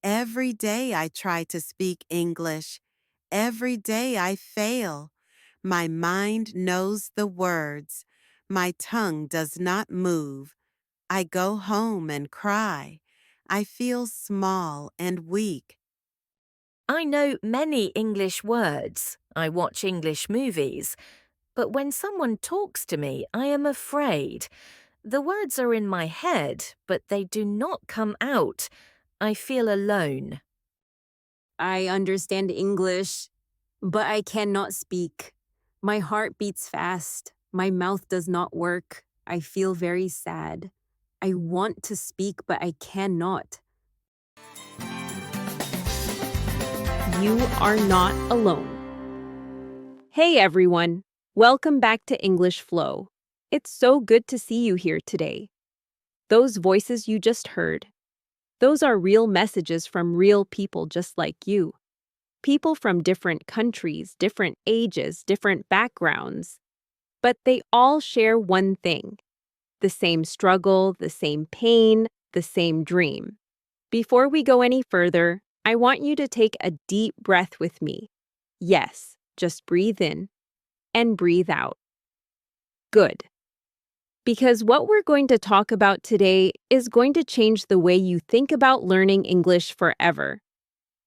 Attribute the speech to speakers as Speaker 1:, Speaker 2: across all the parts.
Speaker 1: Every day I try to speak English. Every day I fail. My mind knows the words. My tongue does not move. I go home and cry. I feel small and weak.
Speaker 2: I know many English words. I watch English movies. But when someone talks to me, I am afraid. The words are in my head, but they do not come out. I feel alone.
Speaker 3: I understand English, but I cannot speak. My heart beats fast. My mouth does not work. I feel very sad. I want to speak, but I cannot. You are not alone. Hey everyone, welcome back to English Flow. It's so good to see you here today. Those voices you just heard, those are real messages from real people just like you. People from different countries, different ages, different backgrounds. But they all share one thing: the same struggle, the same pain, the same dream. Before we go any further, I want you to take a deep breath with me. Yes, just breathe in and breathe out. Good. Because what we're going to talk about today is going to change the way you think about learning English forever.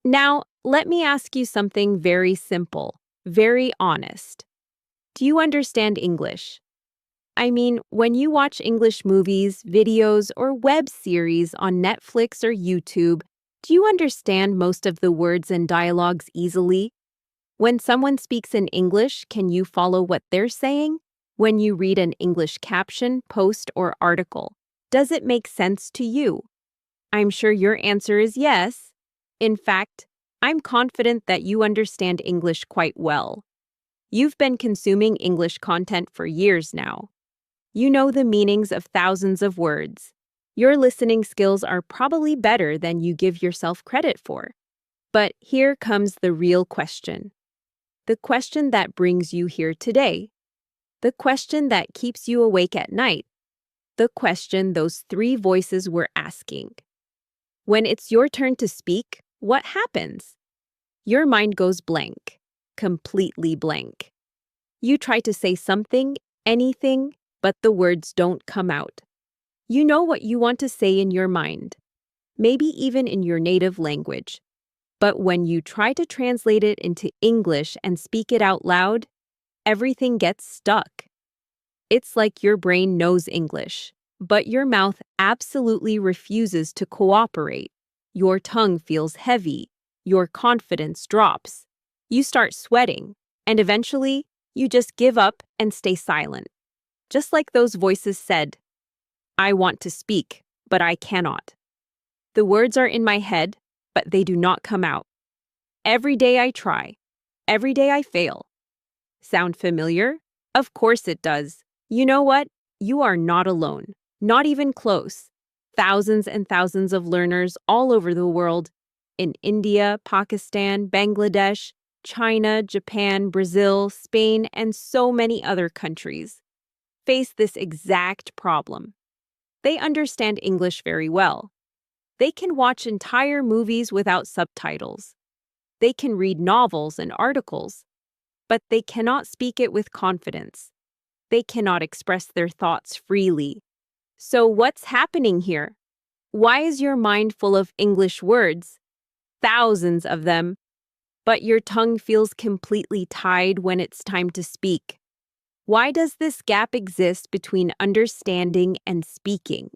Speaker 3: Now, let me ask you something very simple, very honest. Do you understand English? I mean, when you watch English movies, videos, or web series on Netflix or YouTube, do you understand most of the words and dialogues easily? When someone speaks in English, can you follow what they're saying? When you read an English caption, post, or article, does it make sense to you? I'm sure your answer is yes. In fact, I'm confident that you understand English quite well. You've been consuming English content for years now. You know the meanings of thousands of words. Your listening skills are probably better than you give yourself credit for. But here comes the real question. The question that brings you here today. The question that keeps you awake at night. The question those three voices were asking. When it's your turn to speak, what happens? Your mind goes blank, completely blank. You try to say something, anything, but the words don't come out. You know what you want to say in your mind, maybe even in your native language. But when you try to translate it into English and speak it out loud, everything gets stuck. It's like your brain knows English, but your mouth absolutely refuses to cooperate. Your tongue feels heavy. Your confidence drops. You start sweating, and eventually, you just give up and stay silent. Just like those voices said, I want to speak, but I cannot. The words are in my head, but they do not come out. Every day I try. Every day I fail. Sound familiar? Of course it does. You know what? You are not alone. Not even close. Thousands and thousands of learners all over the world, in India, Pakistan, Bangladesh, China, Japan, Brazil, Spain, and so many other countries, face this exact problem. They understand English very well. They can watch entire movies without subtitles. They can read novels and articles, but they cannot speak it with confidence. They cannot express their thoughts freely. So what's happening here? Why is your mind full of English words? Thousands of them, but your tongue feels completely tied when it's time to speak. Why does this gap exist between understanding and speaking?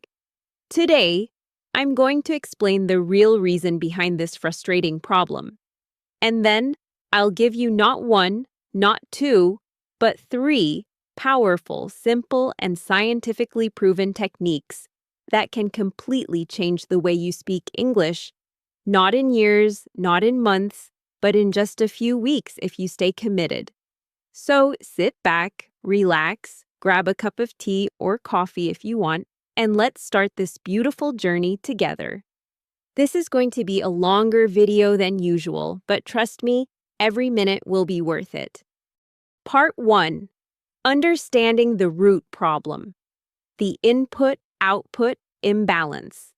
Speaker 3: Today, I'm going to explain the real reason behind this frustrating problem. And then, I'll give you not one, not two, but three powerful, simple, and scientifically proven techniques that can completely change the way you speak English, not in years, not in months, but in just a few weeks if you stay committed. So sit back, relax, grab a cup of tea or coffee if you want, and let's start this beautiful journey together. This is going to be a longer video than usual, but trust me, every minute will be worth it. Part 1. Understanding the root problem. The input-output imbalance.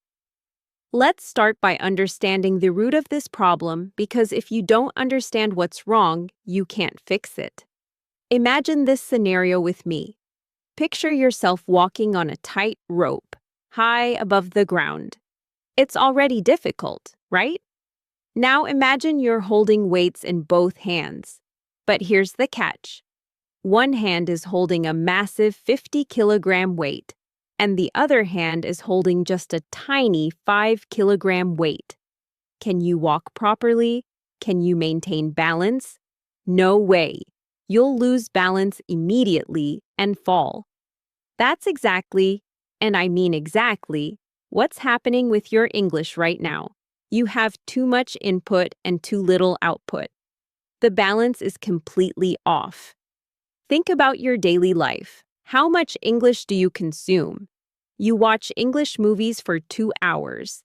Speaker 3: Let's start by understanding the root of this problem because if you don't understand what's wrong, you can't fix it. Imagine this scenario with me. Picture yourself walking on a tight rope, high above the ground. It's already difficult, right? Now imagine you're holding weights in both hands. But here's the catch. One hand is holding a massive 50-kilogram weight, and the other hand is holding just a tiny 5-kilogram weight. Can you walk properly? Can you maintain balance? No way. You'll lose balance immediately and fall. That's exactly, and I mean exactly, what's happening with your English right now. You have too much input and too little output. The balance is completely off. Think about your daily life. How much English do you consume? You watch English movies for 2 hours.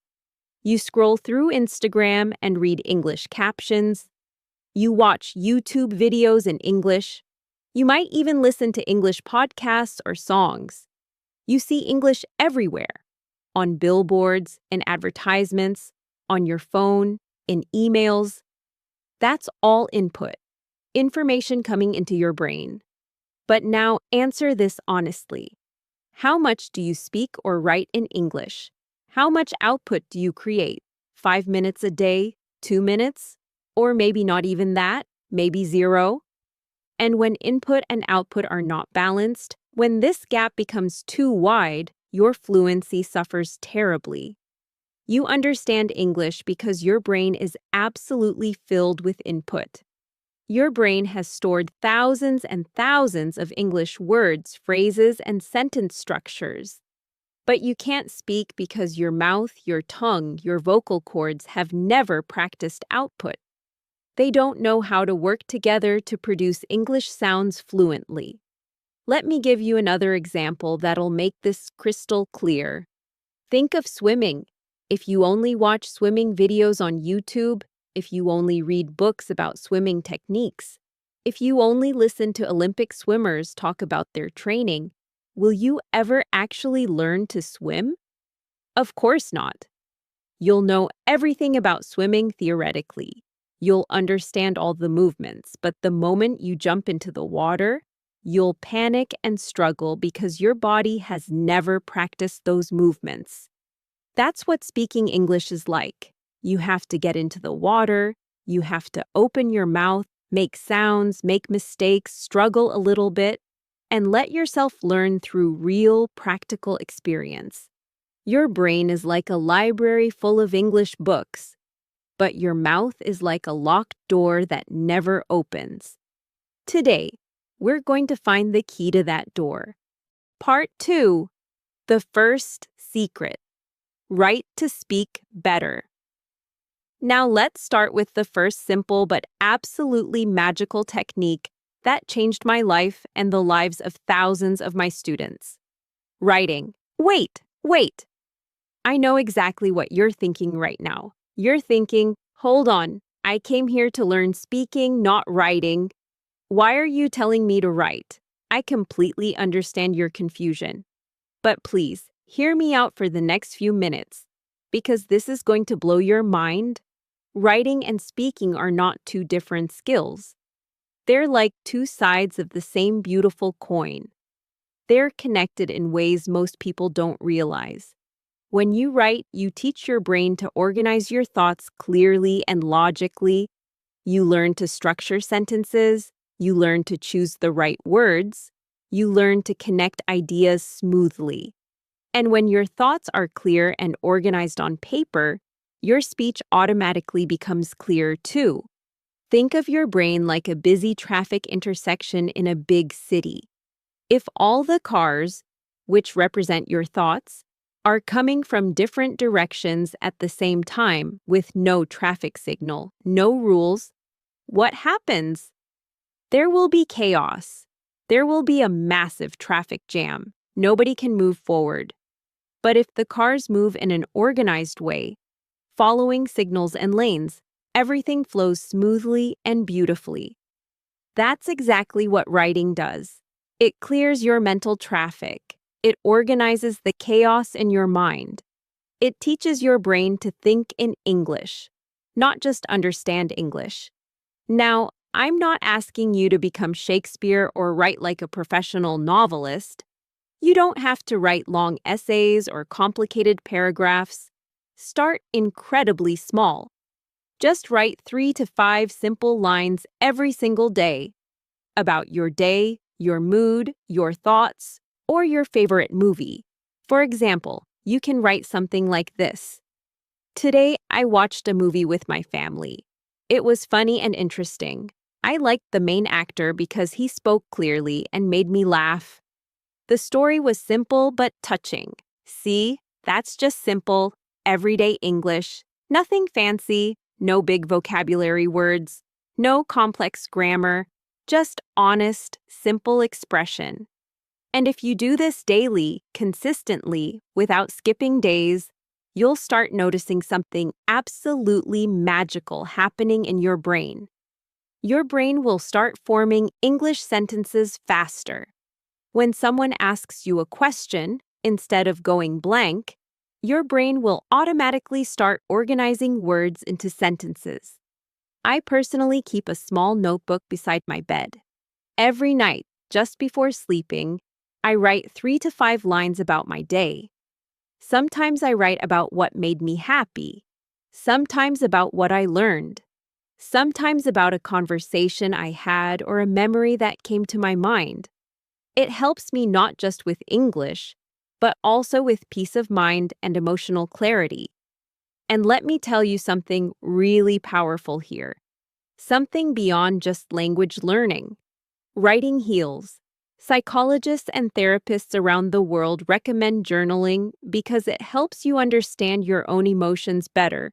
Speaker 3: You scroll through Instagram and read English captions. You watch YouTube videos in English. You might even listen to English podcasts or songs. You see English everywhere, on billboards, in advertisements, on your phone, in emails. That's all input, information coming into your brain. But now answer this honestly. How much do you speak or write in English? How much output do you create? 5 minutes a day? 2 minutes? Or maybe not even that? Maybe 0? And when input and output are not balanced, when this gap becomes too wide, your fluency suffers terribly. You understand English because your brain is absolutely filled with input. Your brain has stored thousands and thousands of English words, phrases, and sentence structures. But you can't speak because your mouth, your tongue, your vocal cords have never practiced output. They don't know how to work together to produce English sounds fluently. Let me give you another example that'll make this crystal clear. Think of swimming. If you only watch swimming videos on YouTube, if you only read books about swimming techniques, if you only listen to Olympic swimmers talk about their training, will you ever actually learn to swim? Of course not. You'll know everything about swimming theoretically. You'll understand all the movements, but the moment you jump into the water, you'll panic and struggle because your body has never practiced those movements. That's what speaking English is like. You have to get into the water, you have to open your mouth, make sounds, make mistakes, struggle a little bit, and let yourself learn through real, practical experience. Your brain is like a library full of English books, but your mouth is like a locked door that never opens. Today, we're going to find the key to that door. Part 2, the first secret. Right to speak better. Now let's start with the first simple but absolutely magical technique that changed my life and the lives of thousands of my students. Writing. Wait. I know exactly what you're thinking right now. You're thinking, hold on, I came here to learn speaking, not writing. Why are you telling me to write? I completely understand your confusion. But please, hear me out for the next few minutes, because this is going to blow your mind. Writing and speaking are not two different skills. They're like two sides of the same beautiful coin. They're connected in ways most people don't realize. When you write, you teach your brain to organize your thoughts clearly and logically. You learn to structure sentences. You learn to choose the right words. You learn to connect ideas smoothly. And when your thoughts are clear and organized on paper, your speech automatically becomes clear too. Think of your brain like a busy traffic intersection in a big city. If all the cars, which represent your thoughts, are coming from different directions at the same time with no traffic signal, no rules, what happens? There will be chaos. There will be a massive traffic jam. Nobody can move forward. But if the cars move in an organized way, following signals and lanes, everything flows smoothly and beautifully. That's exactly what writing does. It clears your mental traffic. It organizes the chaos in your mind. It teaches your brain to think in English, not just understand English. Now, I'm not asking you to become Shakespeare or write like a professional novelist. You don't have to write long essays or complicated paragraphs. Start incredibly small. Just write 3 to 5 simple lines every single day about your day, your mood, your thoughts, or your favorite movie. For example, you can write something like this. Today, I watched a movie with my family. It was funny and interesting. I liked the main actor because he spoke clearly and made me laugh. The story was simple but touching. See, that's just simple, everyday English. Nothing fancy, no big vocabulary words, no complex grammar, just honest, simple expression. And if you do this daily, consistently, without skipping days, you'll start noticing something absolutely magical happening in your brain. Your brain will start forming English sentences faster. When someone asks you a question, instead of going blank, your brain will automatically start organizing words into sentences. I personally keep a small notebook beside my bed. Every night, just before sleeping, I write 3 to 5 lines about my day. Sometimes I write about what made me happy. Sometimes about what I learned. Sometimes about a conversation I had or a memory that came to my mind. It helps me not just with English, but also with peace of mind and emotional clarity. And let me tell you something really powerful here. Something beyond just language learning. Writing heals. Psychologists and therapists around the world recommend journaling because it helps you understand your own emotions better.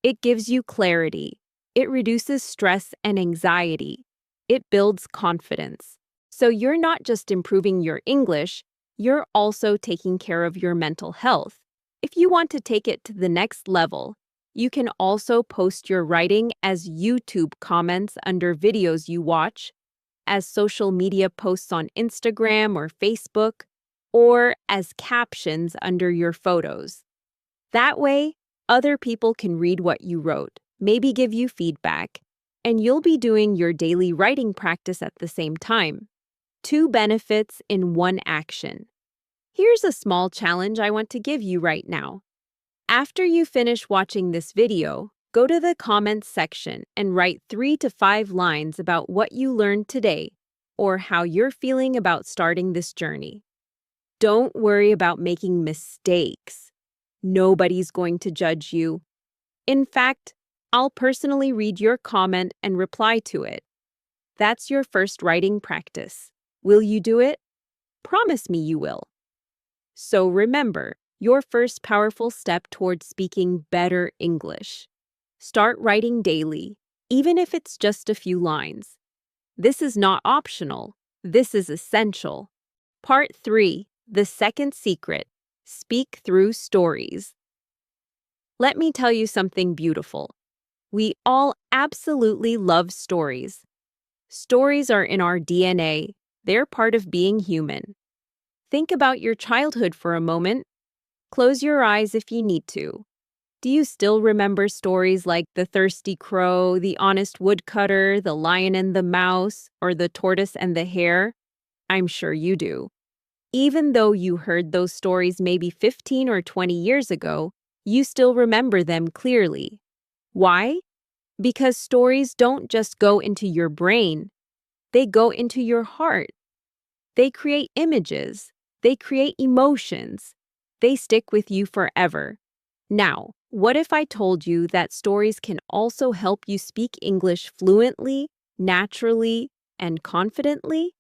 Speaker 3: It gives you clarity. It reduces stress and anxiety. It builds confidence. So you're not just improving your English, you're also taking care of your mental health. If you want to take it to the next level, you can also post your writing as YouTube comments under videos you watch, as social media posts on Instagram or Facebook, or as captions under your photos. That way, other people can read what you wrote, maybe give you feedback, and you'll be doing your daily writing practice at the same time. 2 benefits in 1 action. Here's a small challenge I want to give you right now. After you finish watching this video, go to the comments section and write 3 to 5 lines about what you learned today or how you're feeling about starting this journey. Don't worry about making mistakes. Nobody's going to judge you. In fact, I'll personally read your comment and reply to it. That's your first writing practice. Will you do it? Promise me you will. So remember, your first powerful step towards speaking better English. Start writing daily, even if it's just a few lines. This is not optional. This is essential. Part 3, the second secret. Speak through stories. Let me tell you something beautiful. We all absolutely love stories. Stories are in our DNA. They're part of being human. Think about your childhood for a moment. Close your eyes if you need to. Do you still remember stories like the thirsty crow, the honest woodcutter, the lion and the mouse, or the tortoise and the hare? I'm sure you do. Even though you heard those stories maybe 15 or 20 years ago, you still remember them clearly. Why? Because stories don't just go into your brain, they go into your heart. They create images, they create emotions, they stick with you forever. Now, what if I told you that stories can also help you speak English fluently, naturally, and confidently?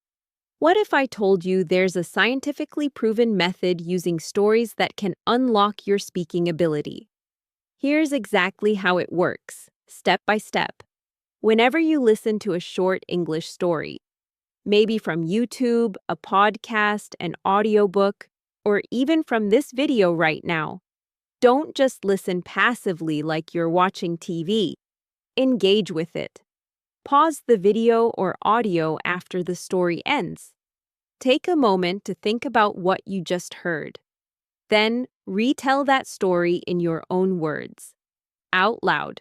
Speaker 3: What if I told you there's a scientifically proven method using stories that can unlock your speaking ability? Here's exactly how it works, step by step. Whenever you listen to a short English story, maybe from YouTube, a podcast, an audiobook, or even from this video right now, don't just listen passively like you're watching TV. Engage with it. Pause the video or audio after the story ends. Take a moment to think about what you just heard. Then Retell that story in your own words. Out loud.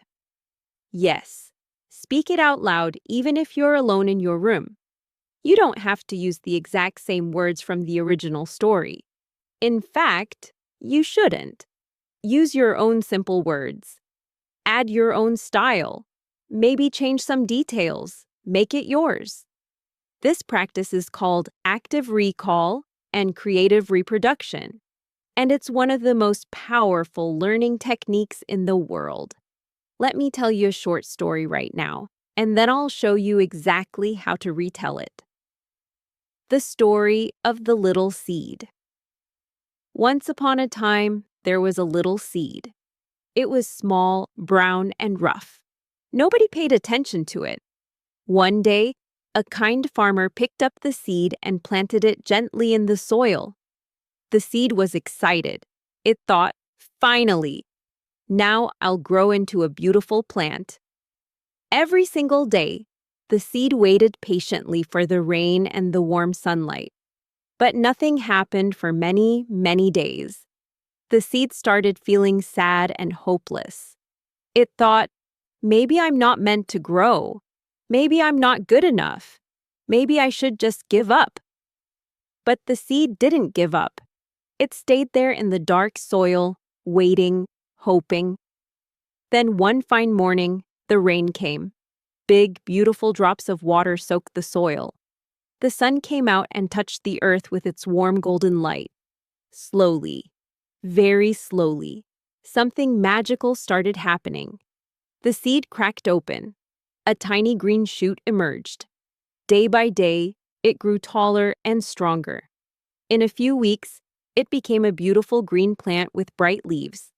Speaker 3: Yes. Speak it out loud even if you're alone in your room. You don't have to use the exact same words from the original story. In fact, you shouldn't. Use your own simple words. Add your own style. Maybe change some details. Make it yours. This practice is called active recall and creative reproduction, and it's one of the most powerful learning techniques in the world. Let me tell you a short story right now, and then I'll show you exactly how to retell it. The story of the little seed. Once upon a time, there was a little seed. It was small, brown, and rough. Nobody paid attention to it. One day, a kind farmer picked up the seed and planted it gently in the soil. The seed was excited. It thought, finally, now I'll grow into a beautiful plant. Every single day, the seed waited patiently for the rain and the warm sunlight. But nothing happened for many, many days. The seed started feeling sad and hopeless. It thought, maybe I'm not meant to grow. Maybe I'm not good enough. Maybe I should just give up. But the seed didn't give up. It stayed there in the dark soil, waiting, hoping. Then one fine morning, the rain came. Big, beautiful drops of water soaked the soil. The sun came out and touched the earth with its warm golden light. Slowly, very slowly, something magical started happening. The seed cracked open. A tiny green shoot emerged. Day by day, it grew taller and stronger. In a few weeks, it became a beautiful green plant with bright leaves.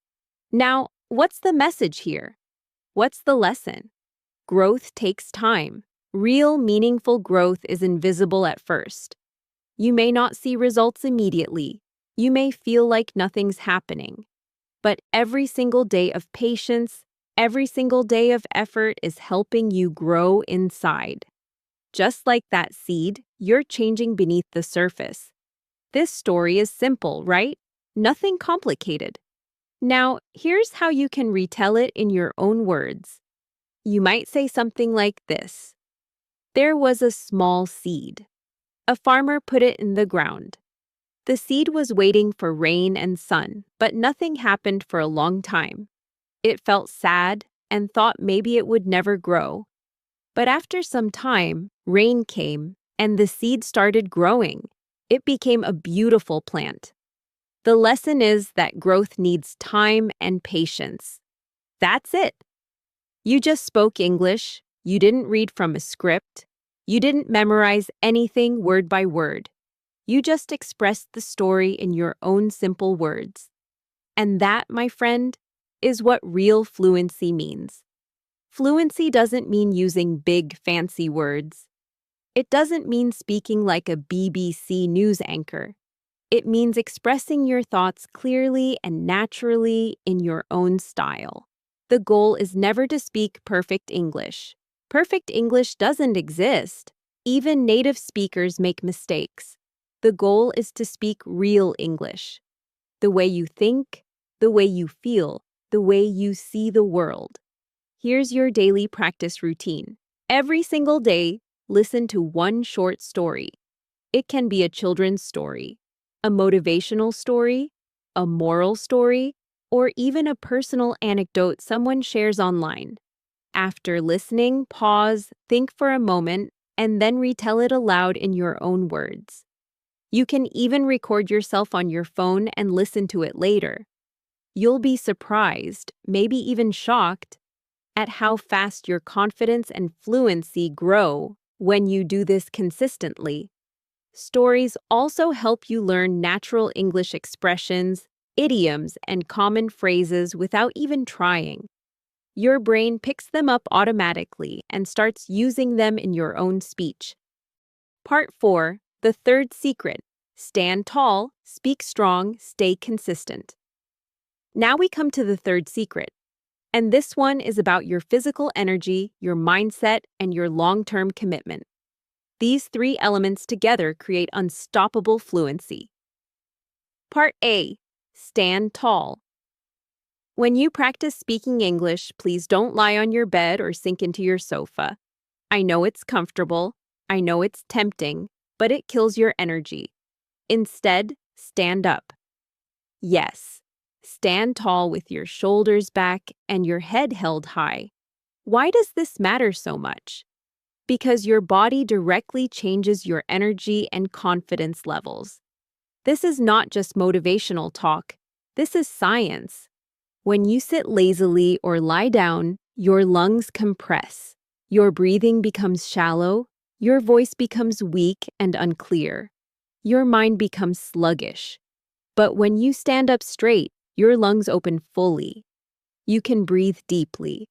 Speaker 3: Now, what's the message here? What's the lesson? Growth takes time. Real, meaningful growth is invisible at first. You may not see results immediately. You may feel like nothing's happening. But every single day of patience, every single day of effort is helping you grow inside. Just like that seed, you're changing beneath the surface. This story is simple, right? Nothing complicated. Now, here's how you can retell it in your own words. You might say something like this. There was a small seed. A farmer put it in the ground. The seed was waiting for rain and sun, but nothing happened for a long time. It felt sad and thought maybe it would never grow. But after some time, rain came and the seed started growing. It became a beautiful plant. The lesson is that growth needs time and patience. That's it. You just spoke English. You didn't read from a script. You didn't memorize anything word by word. You just expressed the story in your own simple words. And that, my friend, is what real fluency means. Fluency doesn't mean using big, fancy words. It doesn't mean speaking like a BBC news anchor. It means expressing your thoughts clearly and naturally in your own style. The goal is never to speak perfect English. Perfect English doesn't exist. Even native speakers make mistakes. The goal is to speak real English. The way you think, the way you feel, the way you see the world. Here's your daily practice routine. Every single day, listen to one short story. It can be a children's story, a motivational story, a moral story, or even a personal anecdote someone shares online. After listening, pause, think for a moment, and then retell it aloud in your own words. You can even record yourself on your phone and listen to it later. You'll be surprised, maybe even shocked, at how fast your confidence and fluency grow when you do this consistently. Stories also help you learn natural English expressions, idioms, and common phrases without even trying. Your brain picks them up automatically and starts using them in your own speech. Part 4, the third secret. Stand tall, speak strong, stay consistent. Now we come to the third secret. And this one is about your physical energy, your mindset, and your long-term commitment. These three elements together create unstoppable fluency. Part A. stand tall. When you practice speaking English, please don't lie on your bed or sink into your sofa. I know it's comfortable, I know it's tempting, but it kills your energy. Instead, stand up. Yes, stand tall with your shoulders back and your head held high. Why does this matter so much? Because your body directly changes your energy and confidence levels. This is not just motivational talk, this is science. When you sit lazily or lie down, your lungs compress. Your breathing becomes shallow, your voice becomes weak and unclear. Your mind becomes sluggish. But when you stand up straight, your lungs open fully. You can breathe deeply.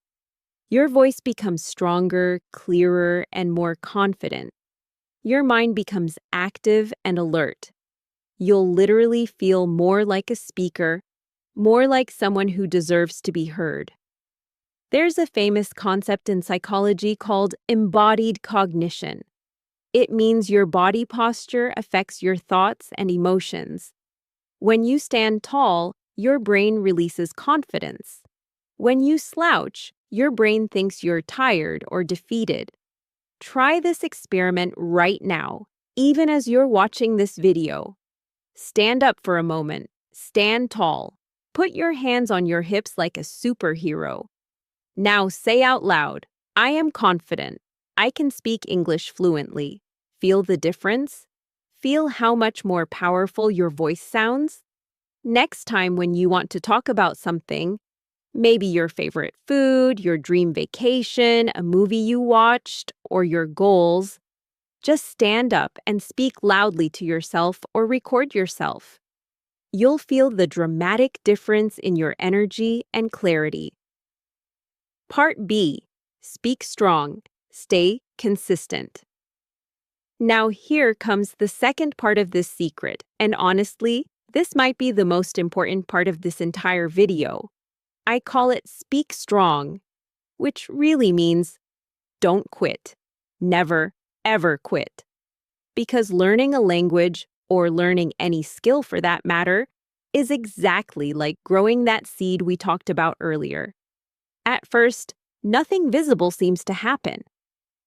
Speaker 3: Your voice becomes stronger, clearer, and more confident. Your mind becomes active and alert. You'll literally feel more like a speaker, more like someone who deserves to be heard. There's a famous concept in psychology called embodied cognition. It means your body posture affects your thoughts and emotions. When you stand tall, your brain releases confidence. When you slouch, your brain thinks you're tired or defeated. Try this experiment right now, even as you're watching this video. Stand up for a moment. Stand tall. Put your hands on your hips like a superhero. Now say out loud, I am confident. I can speak English fluently. Feel the difference? Feel how much more powerful your voice sounds? Next time when you want to talk about something, maybe your favorite food, your dream vacation, a movie you watched, or your goals, just stand up and speak loudly to yourself or record yourself. You'll feel the dramatic difference in your energy and clarity. Part B. Speak strong. Stay consistent. Now here comes the second part of this secret, and honestly, this might be the most important part of this entire video. I call it speak strong, which really means don't quit. Never, ever quit. Because learning a language, or learning any skill for that matter, is exactly like growing that seed we talked about earlier. At first, nothing visible seems to happen.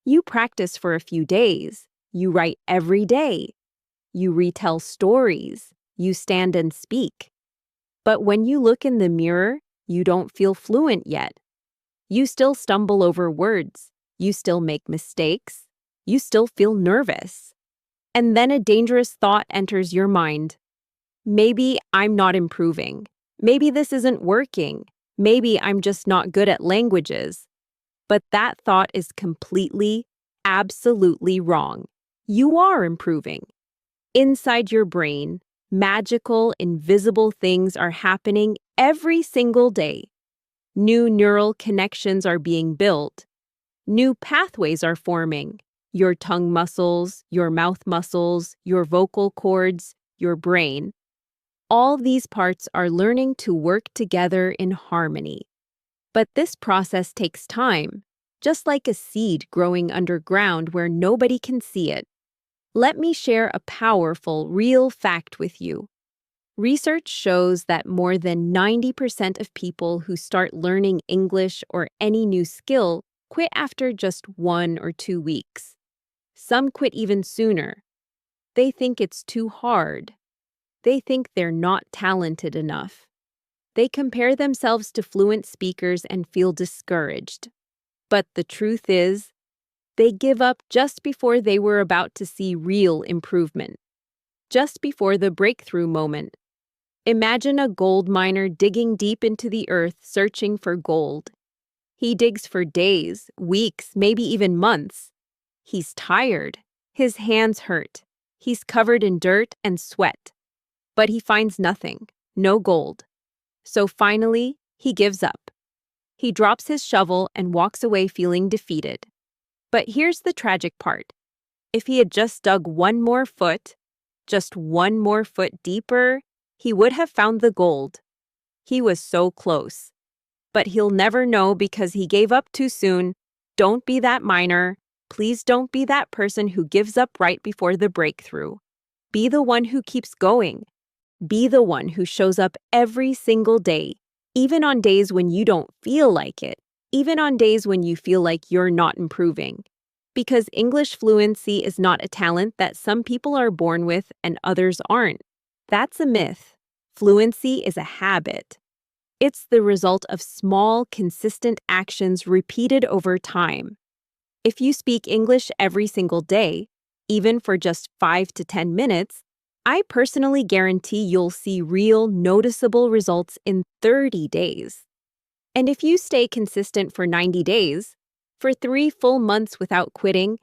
Speaker 3: You practice for a few days. You write every day. You retell stories. You stand and speak. But when you look in the mirror, you don't feel fluent yet. You still stumble over words. You still make mistakes. You still feel nervous. And then a dangerous thought enters your mind. Maybe I'm not improving. Maybe this isn't working. Maybe I'm just not good at languages. But that thought is completely, absolutely wrong. You are improving. Inside your brain, magical, invisible things are happening every single day. New neural connections are being built. New pathways are forming. Your tongue muscles, your mouth muscles, your vocal cords, your brain. All these parts are learning to work together in harmony. But this process takes time, just like a seed growing underground where nobody can see it. Let me share a powerful, real fact with you. Research shows that more than 90% of people who start learning English or any new skill quit after just 1 or 2 weeks. Some quit even sooner. They think it's too hard. They think they're not talented enough. They compare themselves to fluent speakers and feel discouraged. But the truth is, they give up just before they were about to see real improvement. Just before the breakthrough moment. Imagine a gold miner digging deep into the earth searching for gold. He digs for days, weeks, maybe even months. He's tired. His hands hurt. He's covered in dirt and sweat. But he finds nothing, no gold. So finally, he gives up. He drops his shovel and walks away feeling defeated. But here's the tragic part. If he had just dug one more foot, just one more foot deeper, he would have found the gold. He was so close. But he'll never know because he gave up too soon. Don't be that miner. Please don't be that person who gives up right before the breakthrough. Be the one who keeps going. Be the one who shows up every single day, even on days when you don't feel like it, even on days when you feel like you're not improving. Because English fluency is not a talent that some people are born with and others aren't. That's a myth. Fluency is a habit. It's the result of small, consistent actions repeated over time. If you speak English every single day, even for just 5 to 10 minutes, I personally guarantee you'll see real, noticeable results in 30 days. And if you stay consistent for 90 days, for 3 full months without quitting,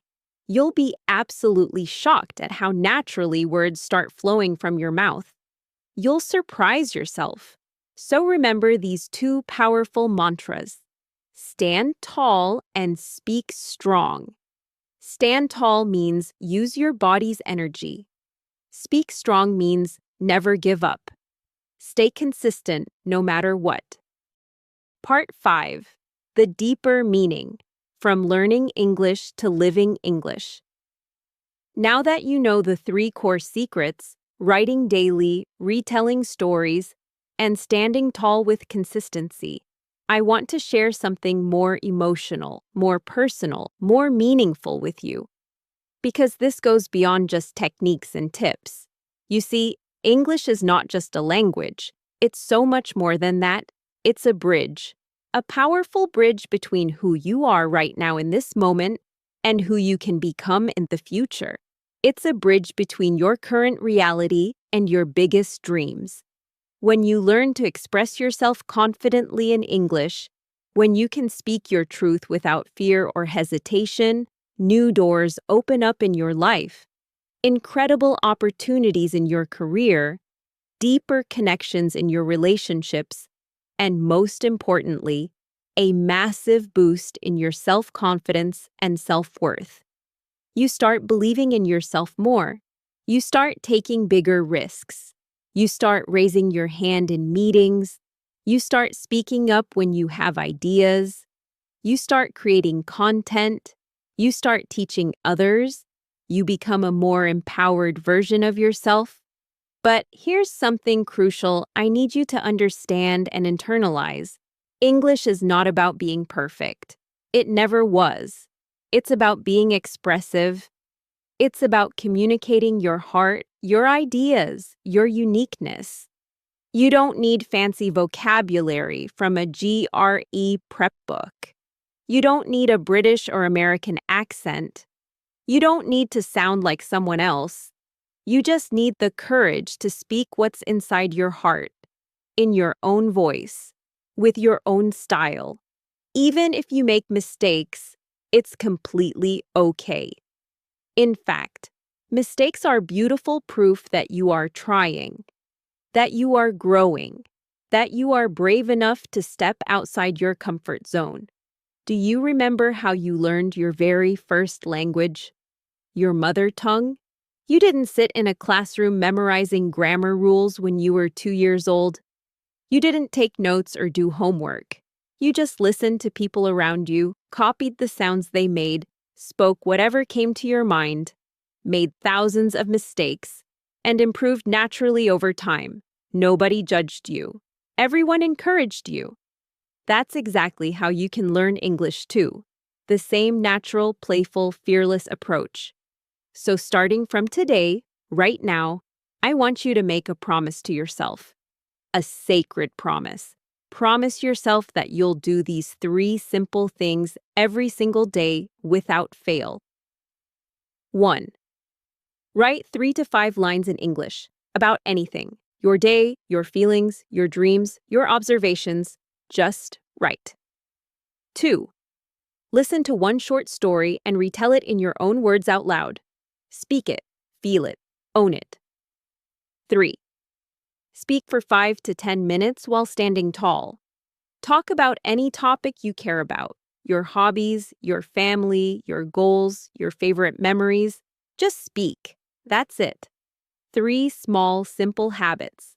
Speaker 3: you'll be absolutely shocked at how naturally words start flowing from your mouth. You'll surprise yourself. So remember these 2 powerful mantras. Stand tall and speak strong. Stand tall means use your body's energy. Speak strong means never give up. Stay consistent no matter what. Part 5. The deeper meaning. From learning English to living English. Now that you know the 3 core secrets, writing daily, retelling stories, and standing tall with consistency, I want to share something more emotional, more personal, more meaningful with you. Because this goes beyond just techniques and tips. You see, English is not just a language. It's so much more than that. It's a bridge. A powerful bridge between who you are right now in this moment and who you can become in the future. It's a bridge between your current reality and your biggest dreams. When you learn to express yourself confidently in English, when you can speak your truth without fear or hesitation, new doors open up in your life, incredible opportunities in your career, deeper connections in your relationships, and most importantly, a massive boost in your self-confidence and self-worth. You start believing in yourself more. You start taking bigger risks. You start raising your hand in meetings. You start speaking up when you have ideas. You start creating content. You start teaching others. You become a more empowered version of yourself. But here's something crucial I need you to understand and internalize. English is not about being perfect. It never was. It's about being expressive. It's about communicating your heart, your ideas, your uniqueness. You don't need fancy vocabulary from a GRE prep book. You don't need a British or American accent. You don't need to sound like someone else. You just need the courage to speak what's inside your heart, in your own voice, with your own style. Even if you make mistakes, it's completely okay. In fact, mistakes are beautiful proof that you are trying, that you are growing, that you are brave enough to step outside your comfort zone. Do you remember how you learned your very first language? Your mother tongue? You didn't sit in a classroom memorizing grammar rules when you were 2 years old. You didn't take notes or do homework. You just listened to people around you, copied the sounds they made, spoke whatever came to your mind, made thousands of mistakes, and improved naturally over time. Nobody judged you. Everyone encouraged you. That's exactly how you can learn English too. The same natural, playful, fearless approach. So starting from today, right now, I want you to make a promise to yourself. A sacred promise. Promise yourself that you'll do these 3 simple things every single day without fail. 1. Write 3 to 5 lines in English about anything. Your day, your feelings, your dreams, your observations. Just write. 2. Listen to one short story and retell it in your own words out loud. Speak it, feel it, own it. 3. Speak for 5 to 10 minutes while standing tall. Talk about any topic you care about, your hobbies, your family, your goals, your favorite memories. Just speak. That's it. 3 small, simple habits.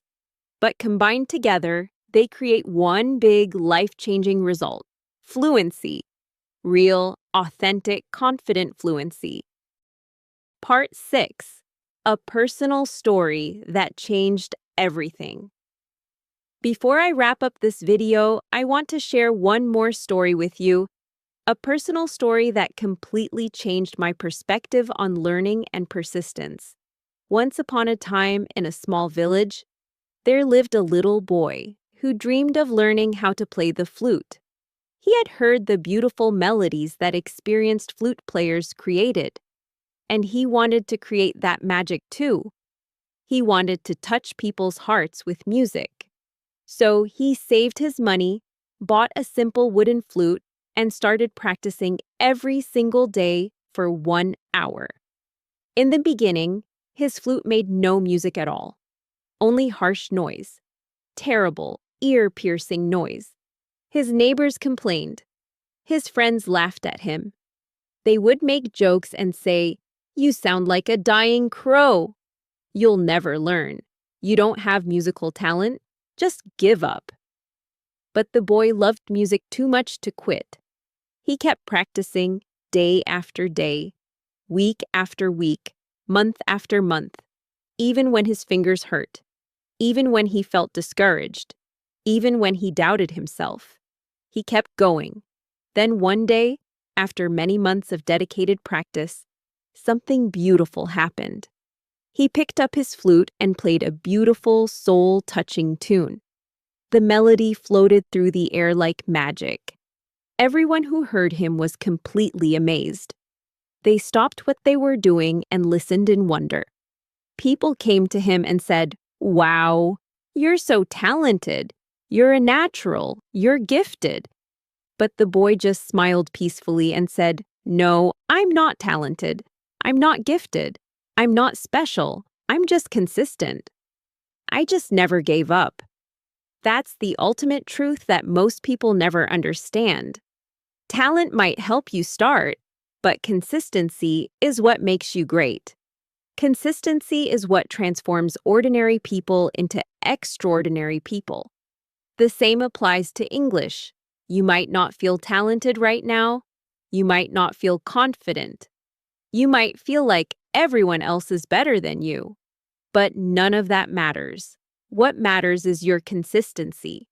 Speaker 3: But combined together, they create one big, life-changing result. Fluency. Real, authentic, confident fluency. Part 6. A personal story that changed everything. Before I wrap up this video, I want to share one more story with you, a personal story that completely changed my perspective on learning and persistence. Once upon a time, in a small village, there lived a little boy who dreamed of learning how to play the flute. He had heard the beautiful melodies that experienced flute players created, and he wanted to create that magic too. He wanted to touch people's hearts with music. So he saved his money, bought a simple wooden flute, and started practicing every single day for 1 hour. In the beginning, his flute made no music at all, only harsh noise, terrible, ear-piercing noise. His neighbors complained. His friends laughed at him. They would make jokes and say, "You sound like a dying crow. You'll never learn. You don't have musical talent. Just give up." But the boy loved music too much to quit. He kept practicing day after day, week after week, month after month, even when his fingers hurt, even when he felt discouraged, even when he doubted himself. He kept going. Then one day, after many months of dedicated practice, something beautiful happened. He picked up his flute and played a beautiful, soul-touching tune. The melody floated through the air like magic. Everyone who heard him was completely amazed. They stopped what they were doing and listened in wonder. People came to him and said, "Wow, you're so talented. You're a natural. You're gifted." But the boy just smiled peacefully and said, "No, I'm not talented. I'm not gifted. I'm not special. I'm just consistent. I just never gave up." That's the ultimate truth that most people never understand. Talent might help you start, but consistency is what makes you great. Consistency is what transforms ordinary people into extraordinary people. The same applies to English. You might not feel talented right now. You might not feel confident. You might feel like everyone else is better than you. But none of that matters. What matters is your consistency.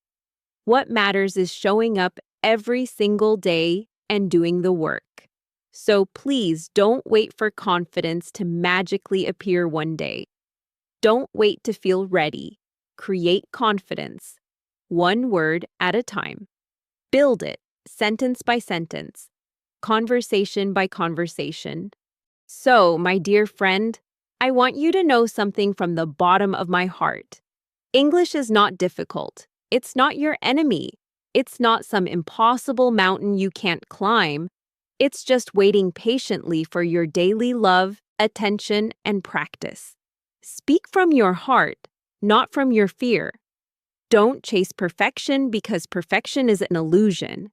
Speaker 3: What matters is showing up every single day and doing the work. So please don't wait for confidence to magically appear one day. Don't wait to feel ready. Create confidence, one word at a time. Build it, sentence by sentence, conversation by conversation. So, my dear friend, I want you to know something from the bottom of my heart. English is not difficult. It's not your enemy. It's not some impossible mountain you can't climb. It's just waiting patiently for your daily love, attention, and practice. Speak from your heart, not from your fear. Don't chase perfection because perfection is an illusion.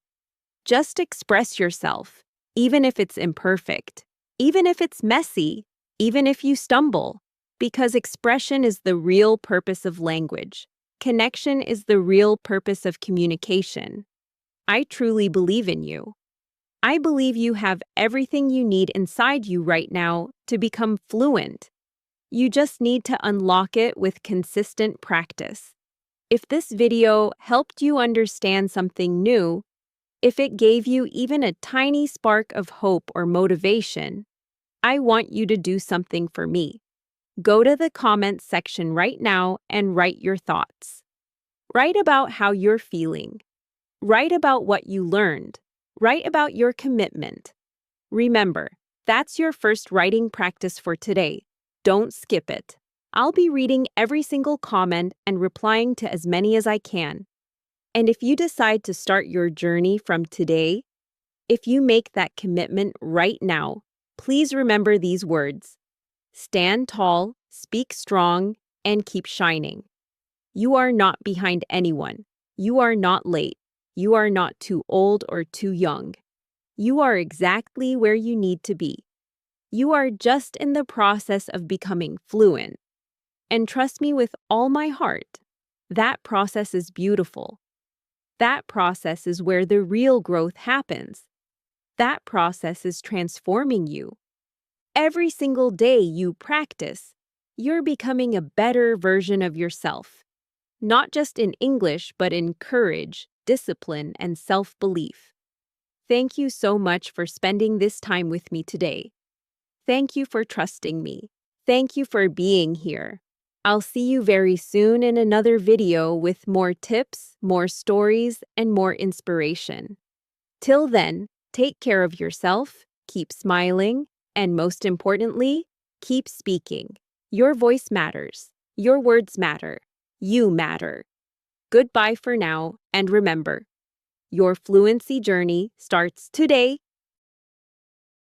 Speaker 3: Just express yourself, even if it's imperfect, even if it's messy, even if you stumble, because expression is the real purpose of language. Connection is the real purpose of communication. I truly believe in you. I believe you have everything you need inside you right now to become fluent. You just need to unlock it with consistent practice. If this video helped you understand something new, if it gave you even a tiny spark of hope or motivation, I want you to do something for me. Go to the comments section right now and write your thoughts. Write about how you're feeling. Write about what you learned. Write about your commitment. Remember, that's your first writing practice for today. Don't skip it. I'll be reading every single comment and replying to as many as I can. And if you decide to start your journey from today, if you make that commitment right now, please remember these words. Stand tall, speak strong, and keep shining. You are not behind anyone. You are not late. You are not too old or too young. You are exactly where you need to be. You are just in the process of becoming fluent. And trust me with all my heart, that process is beautiful. That process is where the real growth happens. That process is transforming you. Every single day you practice, You're becoming a better version of yourself, not just in English, but in courage, discipline, and self-belief. Thank you so much for spending this time with me today. Thank you for trusting me. Thank you for being here. I'll see you very soon in another video with more tips, more stories, and more inspiration. Till then, take care of yourself, keep smiling, and most importantly, keep speaking. Your voice matters. Your words matter. You matter. Goodbye for now, and remember, your fluency journey starts today.